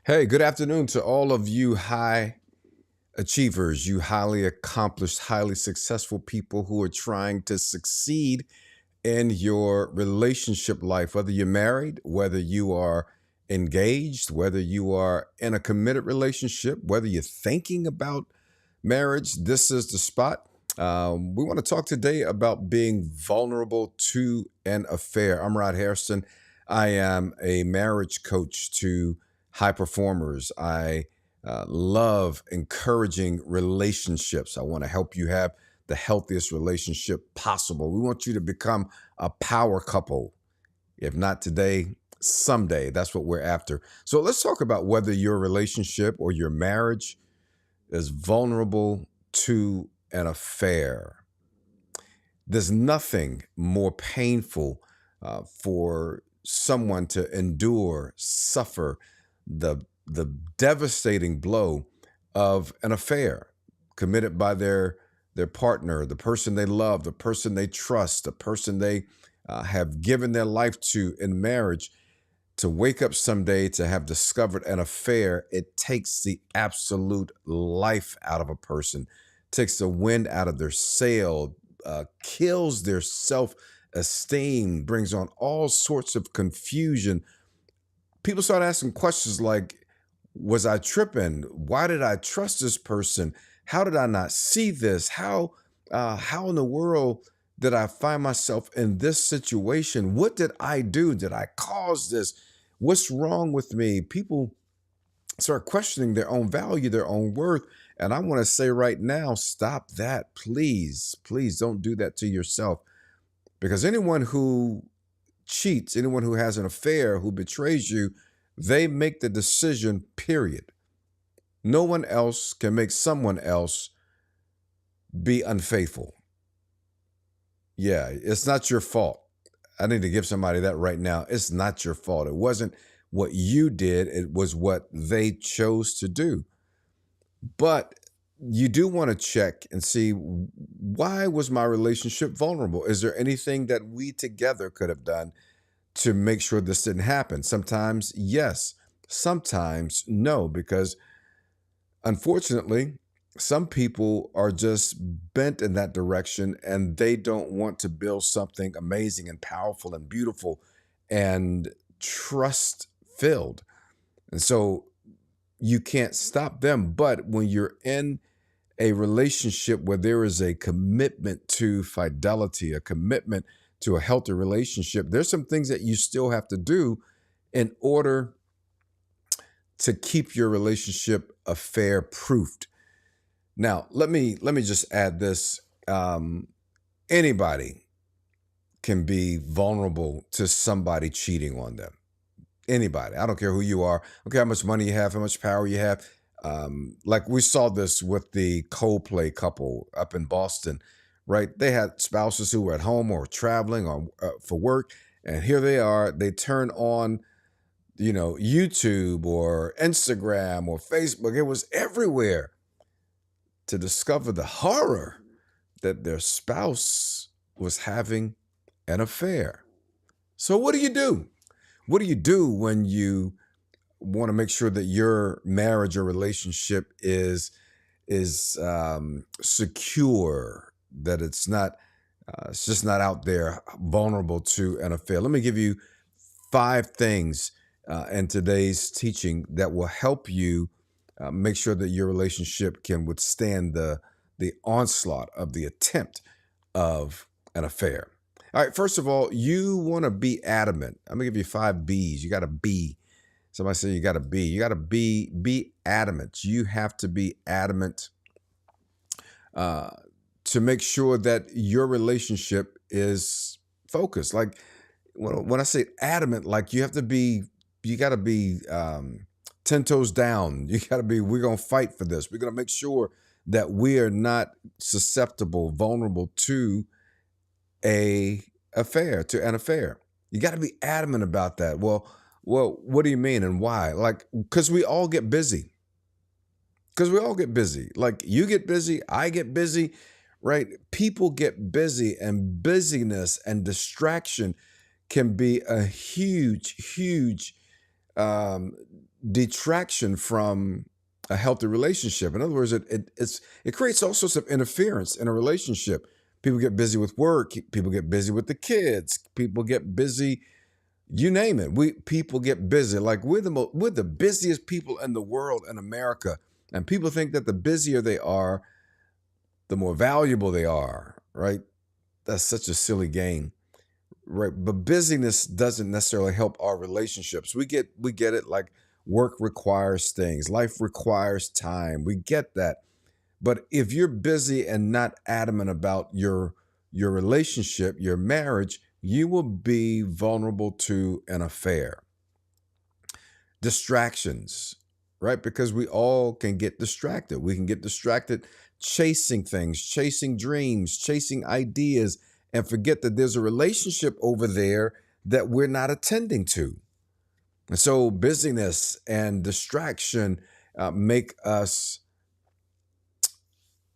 Hey, good afternoon to all of you high achievers, you highly accomplished, highly successful people who are trying to succeed in your relationship life, whether you're married, whether you are engaged, whether you are in a committed relationship, whether you're thinking about marriage. This is the spot. We want to talk today about being vulnerable to an affair. I'm Rod Harrison. I am a marriage coach to high performers. I love encouraging relationships. I want to help you have the healthiest relationship possible. We want you to become a power couple. If not today, someday. That's what we're after. So let's talk about whether your relationship or your marriage is vulnerable to an affair. There's nothing more painful for someone to endure, suffer the devastating blow of an affair committed by their partner, the person they love, the person they trust, the person they have given their life to in marriage. To wake up someday to have discovered an affair, it takes the absolute life out of a person, takes the wind out of their sail, kills their self esteem, brings on all sorts of confusion. People start asking questions like, was I tripping? Why did I trust this person? How did I not see this? How in the world did I find myself in this situation? What did I do? Did I cause this? What's wrong with me? People start questioning their own value, their own worth. And I want to say right now, stop that. Please, please don't do that to yourself. Because anyone who cheats, anyone who has an affair, who betrays you, they make the decision, period. No one else can make someone else be unfaithful. Yeah, it's not your fault. I need to give somebody that right now. It's not your fault. It wasn't what you did, it was what they chose to do. But you do want to check and see, why was my relationship vulnerable? Is there anything that we together could have done to make sure this didn't happen? Sometimes yes, sometimes no, because unfortunately, some people are just bent in that direction and they don't want to build something amazing and powerful and beautiful and trust filled. And so you can't stop them. But when you're in a relationship where there is a commitment to fidelity, a commitment to a healthy relationship, there's some things that you still have to do in order to keep your relationship affair proofed. Now, let me just add this. Anybody can be vulnerable to somebody cheating on them. Anybody. I don't care who you are. I don't care how much money you have, how much power you have. Like we saw this with the Coldplay couple up in Boston, right? They had spouses who were at home or traveling or for work, and here they are. They turn on, YouTube or Instagram or Facebook. It was everywhere to discover the horror that their spouse was having an affair. So what do you do? What do you do when you want to make sure that your marriage or relationship is secure, that it's just not out there vulnerable to an affair? Let me give you 5 things in today's teaching that will help you make sure that your relationship can withstand the onslaught of the attempt of an affair. All right, first of all, you want to be adamant. I'm gonna give you 5 B's. You got to be. Somebody say you got to be. You got to be adamant. You have to be adamant uh, to make sure that your relationship is focused. Like when I say adamant, like you got to be 10 toes down. You got to be, we're going to fight for this. We're going to make sure that we are not susceptible, vulnerable to to an affair. You got to be adamant about that. Well, what do you mean and why? Like, because we all get busy. Because we all get busy. Like you get busy, I get busy, right? People get busy, and busyness and distraction can be a huge, huge detraction from a healthy relationship. In other words, it creates all sorts of interference in a relationship. People get busy with work. People get busy with the kids. People get busy. You name it. People get busy. Like we're the busiest people in the world in America, and people think that the busier they are, the more valuable they are. Right? That's such a silly game. Right. But busyness doesn't necessarily help our relationships. We get it, like work requires things. Life requires time. We get that. But if you're busy and not adamant about your relationship, your marriage, you will be vulnerable to an affair. Distractions, right? Because we all can get distracted. We can get distracted chasing things, chasing dreams, chasing ideas, and forget that there's a relationship over there that we're not attending to. And so busyness and distraction make us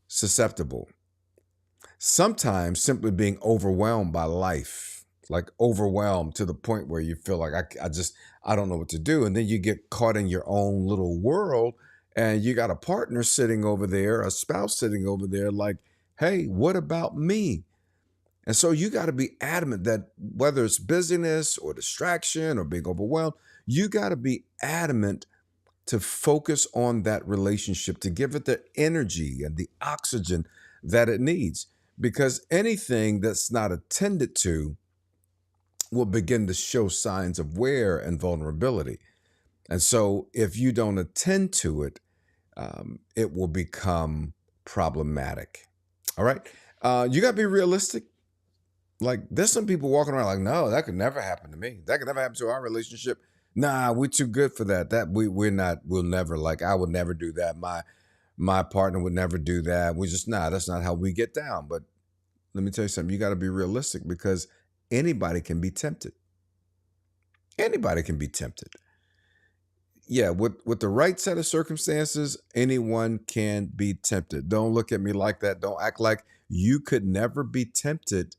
susceptible. Sometimes simply being overwhelmed by life, like overwhelmed to the point where you feel like I don't know what to do. And then you get caught in your own little world, and you got a partner sitting over there, a spouse sitting over there like, hey, what about me? And so you got to be adamant that whether it's busyness or distraction or being overwhelmed, you got to be adamant to focus on that relationship, to give it the energy and the oxygen that it needs. Because anything that's not attended to will begin to show signs of wear and vulnerability. And so if you don't attend to it, it will become problematic. All right. You got to be realistic. Like there's some people walking around like, no, that could never happen to me. That could never happen to our relationship. Nah, we're too good for that. We're not, we'll never, like, I would never do that. My partner would never do that. We just, nah, that's not how we get down. But let me tell you something, you got to be realistic because anybody can be tempted. Anybody can be tempted. Yeah, with the right set of circumstances, anyone can be tempted. Don't look at me like that. Don't act like you could never be tempted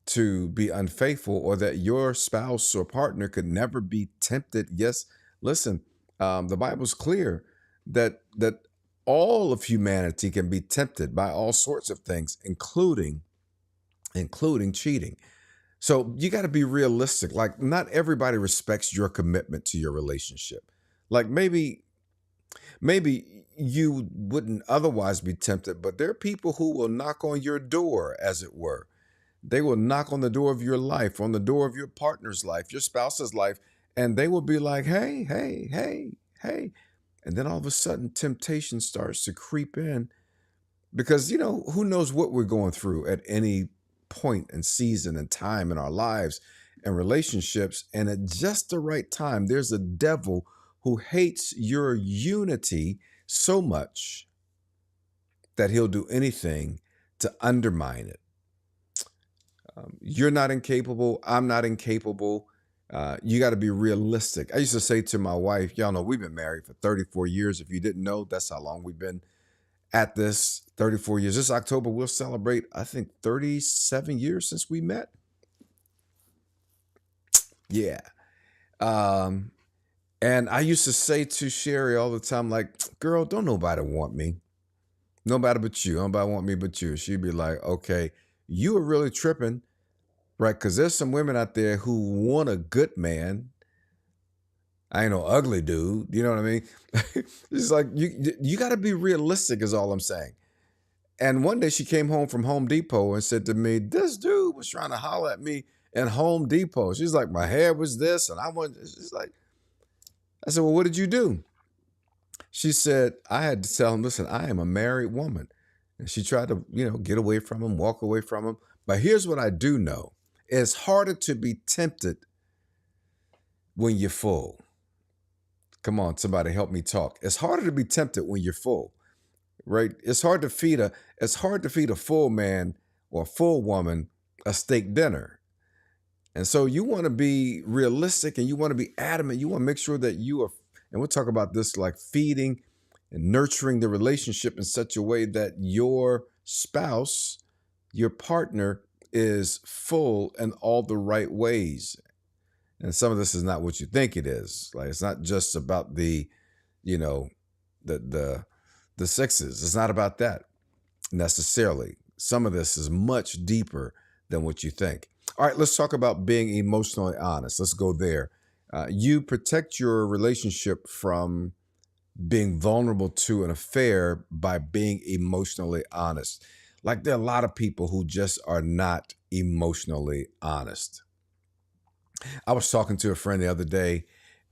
to be unfaithful or that your spouse or partner could never be tempted. Yes, listen, the Bible's clear that all of humanity can be tempted by all sorts of things, including cheating. So you got to be realistic. Like not everybody respects your commitment to your relationship. Like maybe you wouldn't otherwise be tempted, but there are people who will knock on your door, as it were. They will knock on the door of your life, on the door of your partner's life, your spouse's life, and they will be like, hey, hey, hey, hey. And then all of a sudden, temptation starts to creep in because, who knows what we're going through at any point and season and time in our lives and relationships. And at just the right time, there's a devil who hates your unity so much that he'll do anything to undermine it. You're not incapable. I'm not incapable. You got to be realistic. I used to say to my wife, y'all know we've been married for 34 years. If you didn't know, that's how long we've been at this. 34 years. This October, we'll celebrate, I think, 37 years since we met. Yeah. And I used to say to Sherry all the time, like, girl, don't nobody want me. Nobody but you. Nobody want me but you. She'd be like, okay, you are really tripping. Right, because there's some women out there who want a good man. I ain't no ugly dude. You know what I mean? It's like you got to be realistic, is all I'm saying. And one day she came home from Home Depot and said to me, "This dude was trying to holler at me in Home Depot." She's like, "My hair was this, and I want." She's like, I said, "Well, what did you do?" She said, "I had to tell him, listen, I am a married woman." And she tried to, get away from him, walk away from him. But here's what I do know. It's harder to be tempted when you're full. Come on, somebody help me talk. It's harder to be tempted when you're full, right? It's hard to feed a full man or a full woman a steak dinner. And so you want to be realistic and you want to be adamant. You want to make sure that you are, and we'll talk about this, like feeding and nurturing the relationship in such a way that your spouse, your partner, is full in all the right ways. And some of this is not what you think it is. Like it's not just about you know, the the sixes. It's not about that necessarily. Some of this is much deeper than what you think. All right, let's talk about being emotionally honest. Let's go there. You protect your relationship from being vulnerable to an affair by being emotionally honest. Like there are a lot of people who just are not emotionally honest. I was talking to a friend the other day,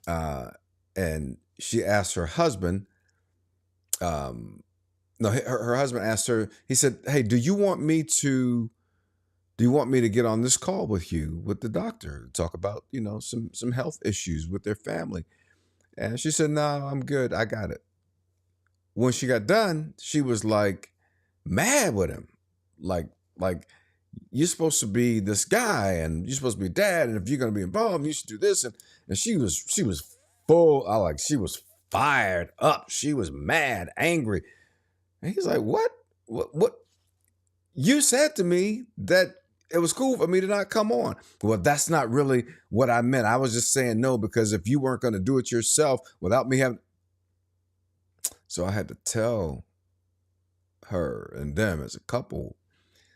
uh, and she asked her husband, um, no, her husband asked her, he said, "Hey, do you want me to get on this call with you with the doctor to talk about, some health issues with their family?" And she said, "No, I'm good. I got it." When she got done, she was like mad with him. Like you're supposed to be this guy and you're supposed to be dad, and if you're gonna be involved, you should do this. And she was full, she was fired up. She was mad, angry. And he's like, "What? What you said to me that it was cool for me to not come on." Well, that's not really what I meant. I was just saying no, because if you weren't gonna do it yourself without me having, so I had to tell her and them as a couple,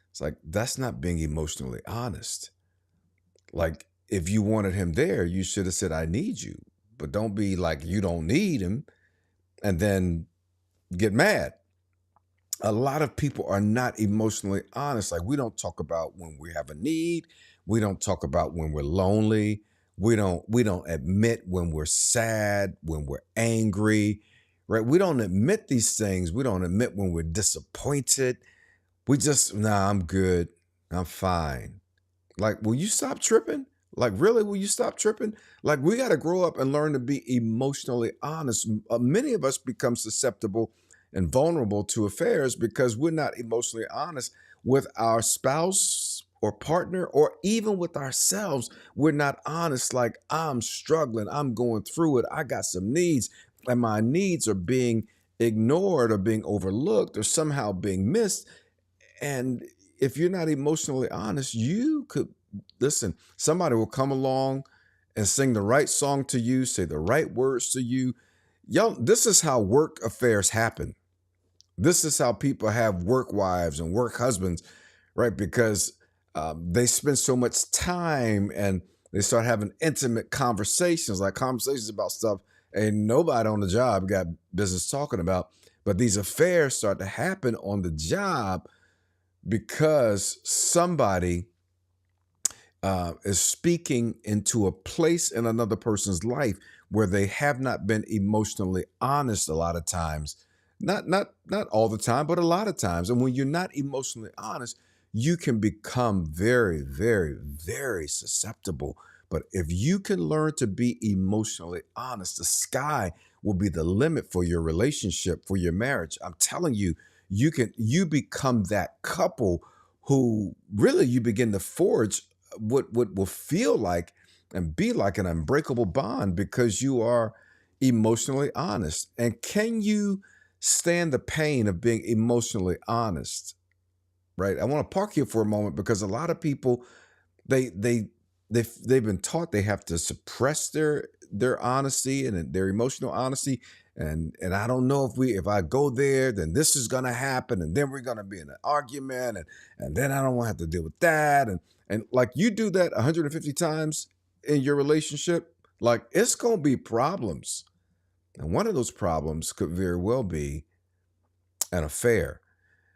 it's like, that's not being emotionally honest. Like, if you wanted him there, you should have said, "I need you." But don't be like, you don't need him and then get mad. A lot of people are not emotionally honest. Like, we don't talk about when we have a need. We don't talk about when we're lonely. We don't admit when we're sad, when we're angry, right? We don't admit these things. We don't admit when we're disappointed. We just, "Nah, I'm good. I'm fine." Like, will you stop tripping? Like, really, will you stop tripping? Like, we got to grow up and learn to be emotionally honest. Many of us become susceptible and vulnerable to affairs because we're not emotionally honest with our spouse or partner, or even with ourselves. We're not honest. Like, I'm struggling. I'm going through it. I got some needs, and my needs are being ignored or being overlooked or somehow being missed. And if you're not emotionally honest, you could, listen, somebody will come along and sing the right song to you, say the right words to you. Y'all, this is how work affairs happen. This is how people have work wives and work husbands, right? Because they spend so much time and they start having intimate conversations, like conversations about stuff and nobody on the job got business talking about. But these affairs start to happen on the job because somebody is speaking into a place in another person's life where they have not been emotionally honest a lot of times. Not all the time, but a lot of times. And when you're not emotionally honest, you can become very, very, very susceptible. But if you can learn to be emotionally honest, the sky will be the limit for your relationship, for your marriage. I'm telling you, you become that couple who really you begin to forge what will feel like and be like an unbreakable bond because you are emotionally honest. And can you stand the pain of being emotionally honest? Right? I want to park here for a moment because a lot of people, they they they've been taught they have to suppress their honesty and their emotional honesty. And I don't know, if I go there, then this is gonna happen, and then we're gonna be in an argument, and then I don't want to have to deal with that. And like, you do that 150 times in your relationship, like, it's gonna be problems. And one of those problems could very well be an affair.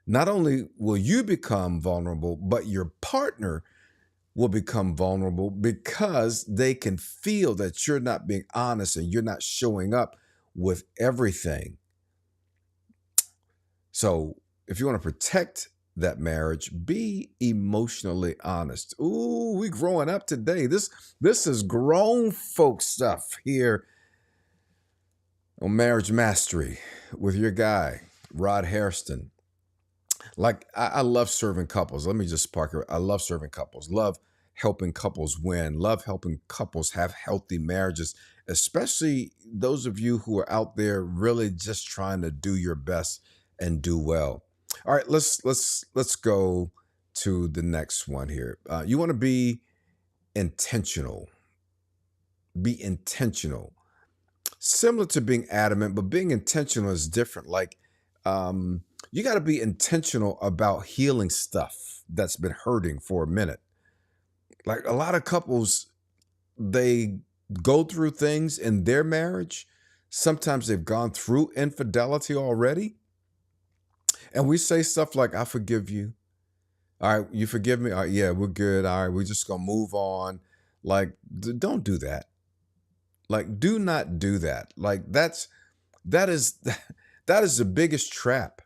Not only will you become vulnerable, but your partner will become vulnerable because they can feel that you're not being honest and you're not showing up with everything. So, if you want to protect that marriage, be emotionally honest. Ooh, we growing up today. This is grown folk stuff here on Marriage Mastery with your guy, Rod Hairston. Like, I love serving couples. Let me just park here. I love serving couples. Love helping couples win. Love helping couples have healthy marriages, especially those of you who are out there really just trying to do your best and do well. All right, let's go to the next one here. You want to be intentional. be intentional. Similar to being adamant, but being intentional is different. Like, you got to be intentional about healing stuff that's been hurting for a minute. Like a lot of couples, they go through things in their marriage. Sometimes they've gone through infidelity already. And we say stuff like, I forgive you. All right, you forgive me? All right, yeah, we're good. All right, we're just going to move on. Like, don't do that. Like, do not do that. Like, that is that is the biggest trap.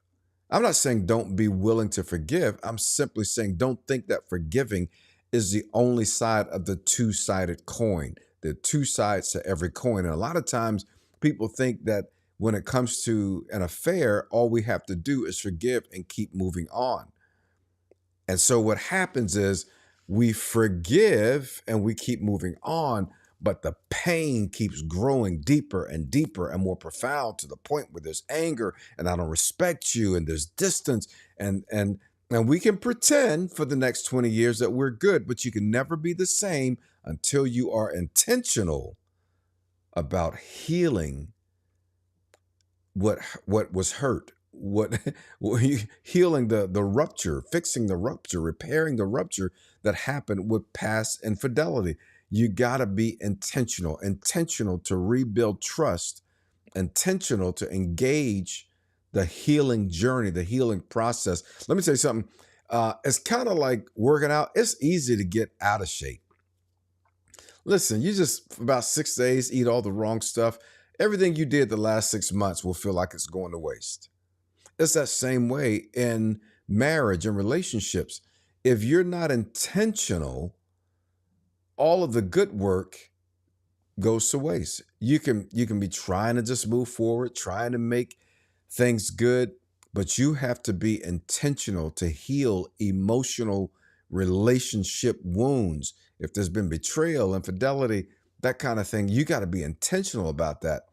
I'm not saying don't be willing to forgive. I'm simply saying don't think that forgiving is the only side of the two-sided coin. There are two sides to every coin. And a lot of times people think that when it comes to an affair, all we have to do is forgive and keep moving on. And so what happens is we forgive and we keep moving on, but the pain keeps growing deeper and deeper and more profound to the point where there's anger and I don't respect you and there's distance and we can pretend for the next 20 years that we're good, but you can never be the same until you are intentional about healing what was hurt, what healing the rupture, fixing the rupture, repairing the rupture that happened with past infidelity. You got to be intentional to rebuild trust, intentional to engage the healing journey, the healing process. Let me tell you something. It's kind of like working out. It's easy to get out of shape. Listen, you just for about 6 days eat all the wrong stuff. Everything you did the last 6 months will feel like it's going to waste. It's that same way in marriage and relationships. If you're not intentional, all of the good work goes to waste. You can be trying to just move forward, trying to make things good, but you have to be intentional to heal emotional relationship wounds. If there's been betrayal, infidelity, that kind of thing, you got to be intentional about that.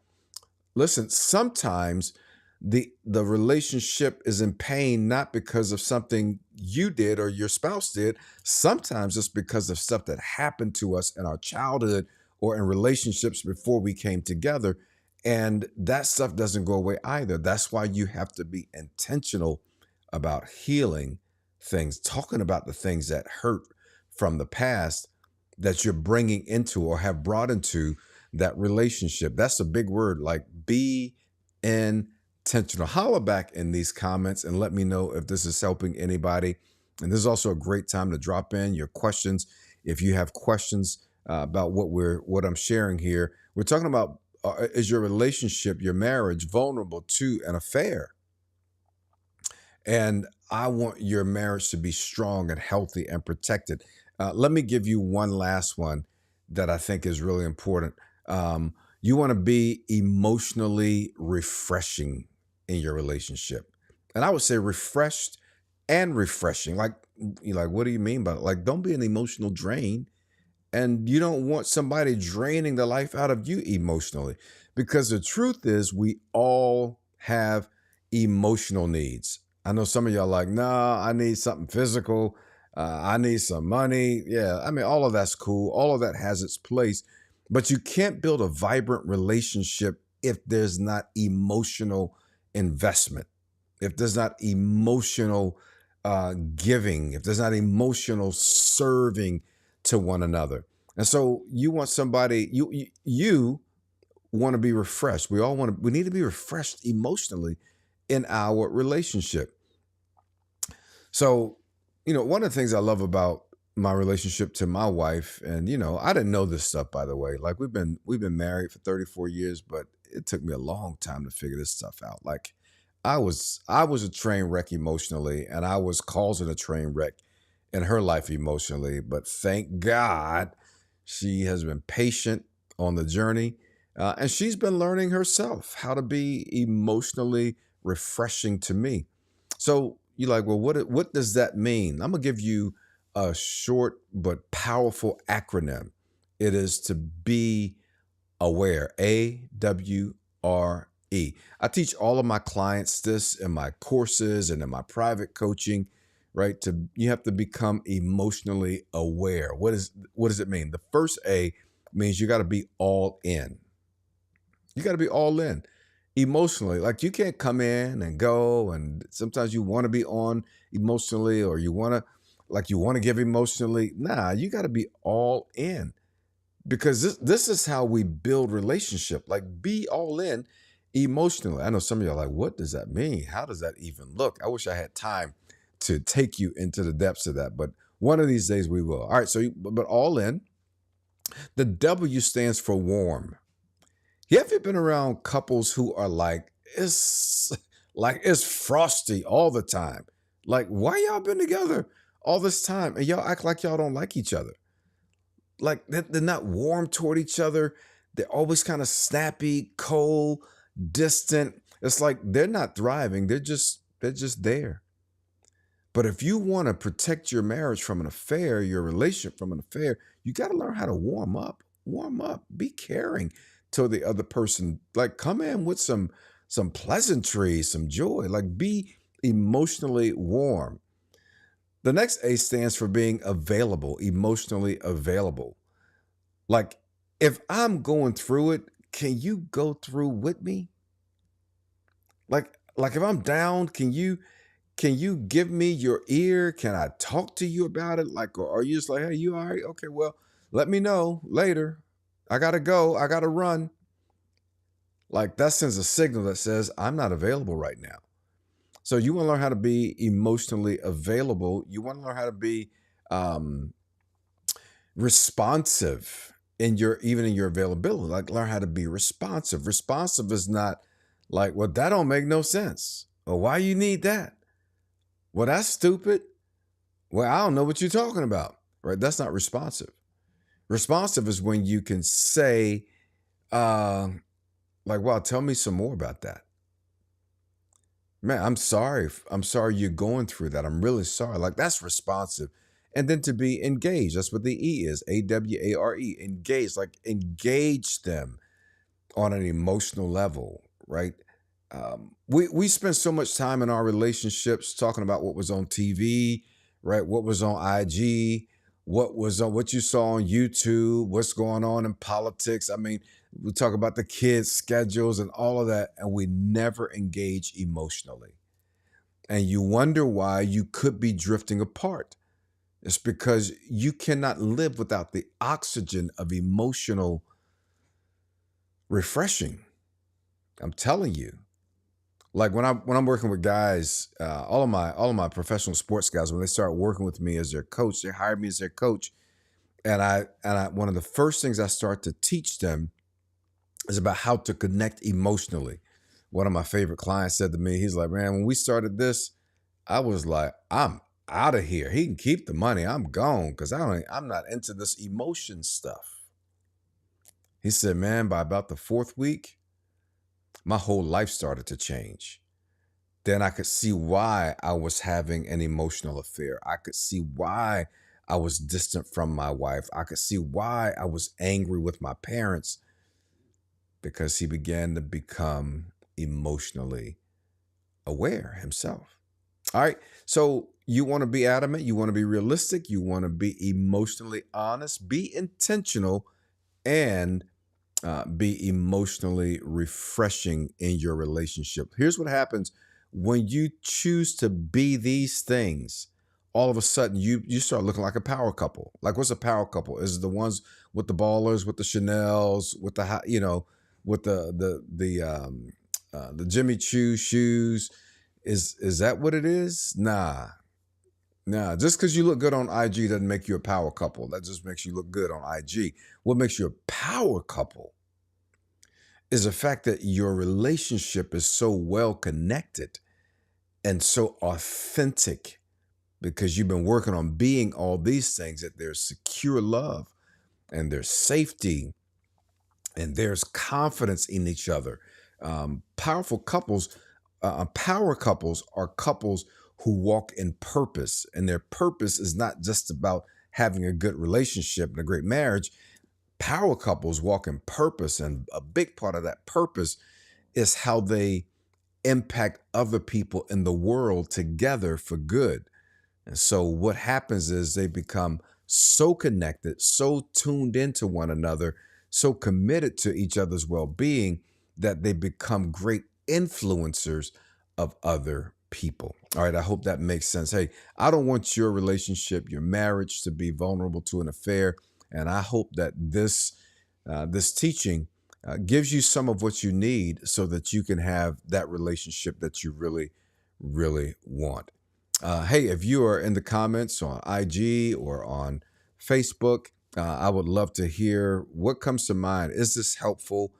Listen, sometimes the relationship is in pain not because of something you did or your spouse did. Sometimes it's because of stuff that happened to us in our childhood or in relationships before we came together. And that stuff doesn't go away either. That's why you have to be intentional about healing things, talking about the things that hurt from the past that you're bringing into or have brought into that relationship. That's a big word, like be intentional. Holla back in these comments and let me know if this is helping anybody. And this is also a great time to drop in your questions. If you have questions about what I'm sharing here, we're talking about is your relationship, your marriage, vulnerable to an affair? And I want your marriage to be strong and healthy and protected. Let me give you one last one that I think is really important. You want to be emotionally refreshing in your relationship. And I would say refreshed and refreshing. Like, you're like, what do you mean by it? Like, don't be an emotional drain. And you don't want somebody draining the life out of you emotionally. Because the truth is, we all have emotional needs. I know some of y'all like, nah, I need something physical. I need some money. Yeah, I mean, all of that's cool. All of that has its place. But you can't build a vibrant relationship if there's not emotional investment, if there's not emotional giving, if there's not emotional serving to one another. And so you want somebody, you want to be refreshed. We need to be refreshed emotionally in our relationship. So, one of the things I love about my relationship to my wife, and I didn't know this stuff, by the way. Like we've been married for 34 years, but it took me a long time to figure this stuff out. Like I was a train wreck emotionally, and I was causing a train wreck in her life emotionally. But thank God she has been patient on the journey, and she's been learning herself how to be emotionally refreshing to me. So you're like, well, what does that mean? I'm gonna give you a short but powerful acronym. It is to be aware. AWRE. I teach all of my clients this in my courses and in my private coaching, right? You have to become emotionally aware. What does it mean? The first A means you got to be all in. You got to be all in emotionally. Like you can't come in and go, and sometimes you want to be on emotionally, or you want to give emotionally. Nah, you got to be all in, because this is how we build relationship. Like, be all in emotionally. I know some of y'all are like, what does that mean? How does that even look? I wish I had time to take you into the depths of that, but one of these days we will. All right, but all in. The W stands for warm. You ever been around couples who are it's frosty all the time? Like, why y'all been together all this time and y'all act like y'all don't like each other? Like, they're not warm toward each other. They're always kind of snappy, cold, distant. It's like they're not thriving. They're just there. But if you want to protect your marriage from an affair, your relationship from an affair, you got to learn how to warm up. Warm up. Be caring to the other person. Like, come in with some pleasantries, some joy. Like, be emotionally warm. The next A stands for being available, emotionally available. Like, if I'm going through it, can you go through with me? Like if I'm down, can you give me your ear? Can I talk to you about it? Like, or are you just like, hey, you all right? Okay, well, let me know later. I gotta go. I gotta run. Like, that sends a signal that says I'm not available right now. So you want to learn how to be emotionally available. You want to learn how to be um, responsive even in your availability. Like, learn how to be responsive. Responsive is not like, well, that don't make no sense. Or why you need that? Well, that's stupid. Well, I don't know what you're talking about. Right? That's not responsive. Responsive is when you can say, uh, like, wow, tell me some more about that. Man, I'm sorry. I'm sorry you're going through that. I'm really sorry. Like, that's responsive. And then to be engaged. That's what the E is. AWARE. Engage. Like, engage them on an emotional level, right? We spend so much time in our relationships talking about what was on TV, right? What was on IG, what you saw on YouTube, what's going on in politics. I mean, we talk about the kids' schedules and all of that, and we never engage emotionally. And you wonder why you could be drifting apart. It's because you cannot live without the oxygen of emotional refreshing. I'm telling you. Like, when I'm working with guys, all of my professional sports guys, when they start working with me as their coach, they hire me as their coach, and I one of the first things I start to teach them is about how to connect emotionally. One of my favorite clients said to me, he's like, man, when we started this, I was like, I'm out of here. He can keep the money. I'm gone, because I'm not into this emotion stuff. He said, man, by about the fourth week, my whole life started to change. Then I could see why I was having an emotional affair. I could see why I was distant from my wife. I could see why I was angry with my parents, because he began to become emotionally aware himself. All right. So you want to be adamant, you want to be realistic, you want to be emotionally honest, be intentional, and be emotionally refreshing in your relationship. Here's what happens when you choose to be these things. All of a sudden, you start looking like a power couple. Like, what's a power couple? Is it the ones with the ballers, with the Chanels, with the with the Jimmy Choo shoes? Is that what it is? Nah. Nah, just because you look good on IG doesn't make you a power couple. That just makes you look good on IG. What makes you a power couple is the fact that your relationship is so well connected and so authentic, because you've been working on being all these things, that there's secure love and there's safety and there's confidence in each other. Powerful couples, power couples are couples who walk in purpose, and their purpose is not just about having a good relationship and a great marriage. Power couples walk in purpose, and a big part of that purpose is how they impact other people in the world together for good. And so what happens is they become so connected, so tuned into one another, so committed to each other's well-being that they become great influencers of other people. All right, I hope that makes sense. Hey, I don't want your relationship, your marriage to be vulnerable to an affair, and I hope that this teaching gives you some of what you need so that you can have that relationship that you really, really want. Hey, if you are in the comments on IG or on Facebook, I would love to hear what comes to mind. Is this helpful?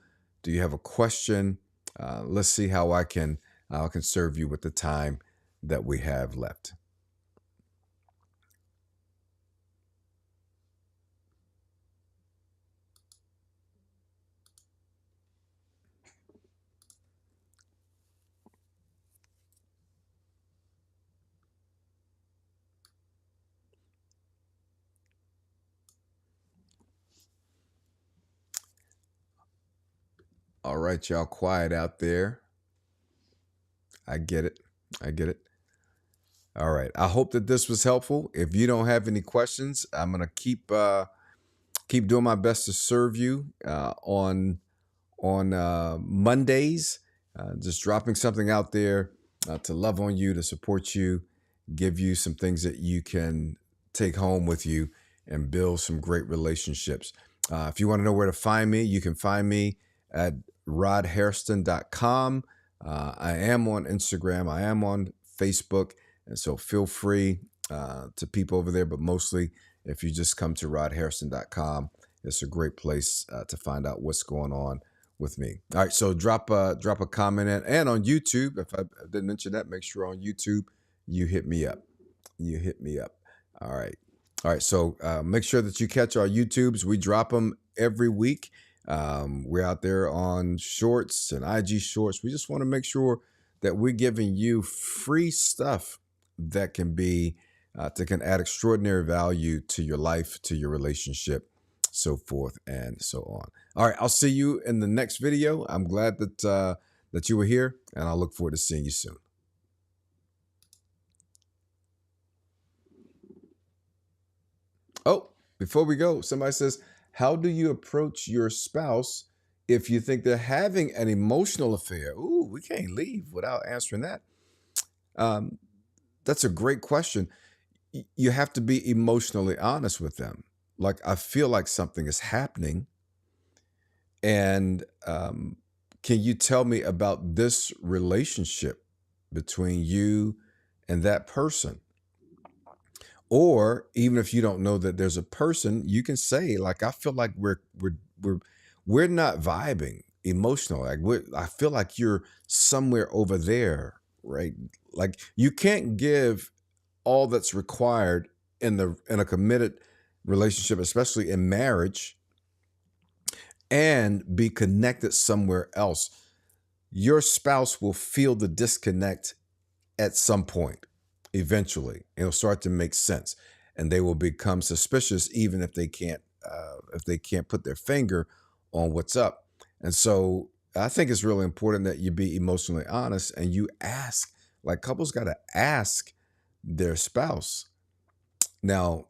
Do you have a question? Let's see how I can serve you with the time that we have left. All right, y'all, quiet out there. I get it. I get it. All right. I hope that this was helpful. If you don't have any questions, I'm gonna keep doing my best to serve you on Mondays. Just dropping something out there to love on you, to support you, give you some things that you can take home with you and build some great relationships. If you want to know where to find me, you can find me at rodhairston.com. I am on Instagram, I am on Facebook, and so feel free to peep over there. But mostly, if you just come to rodhairston.com, it's a great place to find out what's going on with me. All right, so drop a comment in, and on YouTube. If I didn't mention that, make sure on YouTube you hit me up. You hit me up. All right. All right. So make sure that you catch our YouTubes. We drop them every week. We're out there on Shorts and IG Shorts. We just want to make sure that we're giving you free stuff that can add extraordinary value to your life, to your relationship, so forth and so on. All right, I'll see you in the next video. I'm glad that you were here, and I'll look forward to seeing you soon. Oh, before we go, somebody says, how do you approach your spouse if you think they're having an emotional affair? Ooh, we can't leave without answering that. Um, that's a great question. You have to be emotionally honest with them. Like, I feel like something is happening. And can you tell me about this relationship between you and that person? Or even if you don't know that there's a person, you can say, like, I feel like we're not vibing emotionally. I feel like you're somewhere over there, right? Like, you can't give all that's required in a committed relationship, especially in marriage, and be connected somewhere else. Your spouse will feel the disconnect at some point. Eventually, it'll start to make sense, and they will become suspicious, even if they can't put their finger on what's up. And so, I think it's really important that you be emotionally honest and you ask. Like, couples got to ask their spouse. Now,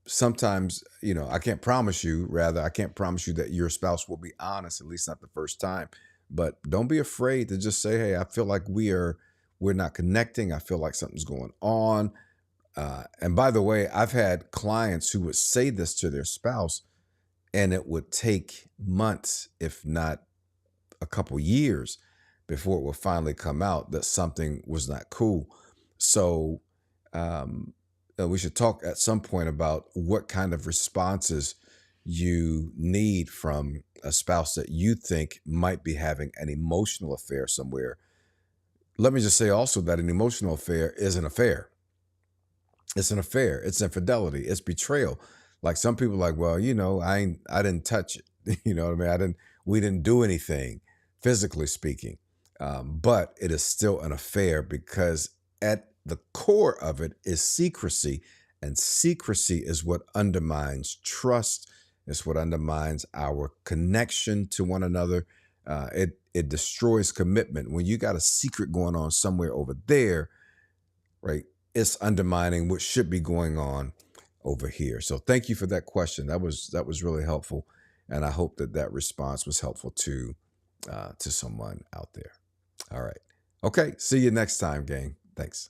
sometimes, I can't promise you. Rather, I can't promise you that your spouse will be honest. At least not the first time. But don't be afraid to just say, "Hey, I feel like we're not connecting. I feel like something's going on." And by the way, I've had clients who would say this to their spouse, and it would take months, if not a couple years, before it would finally come out that something was not cool. So we should talk at some point about what kind of responses you need from a spouse that you think might be having an emotional affair somewhere. Let me just say also that an emotional affair is an affair. It's an affair. It's infidelity. It's betrayal. Like, some people are like, well, I didn't touch it. You know what I mean? We didn't do anything, physically speaking. But it is still an affair because at the core of it is secrecy. And secrecy is what undermines trust. It's what undermines our connection to one another. It destroys commitment. When you got a secret going on somewhere over there, right? It's undermining what should be going on over here? So thank you for that question. That was really helpful, and I hope that that response was helpful to someone out there. All right. Okay. See you next time, gang. Thanks.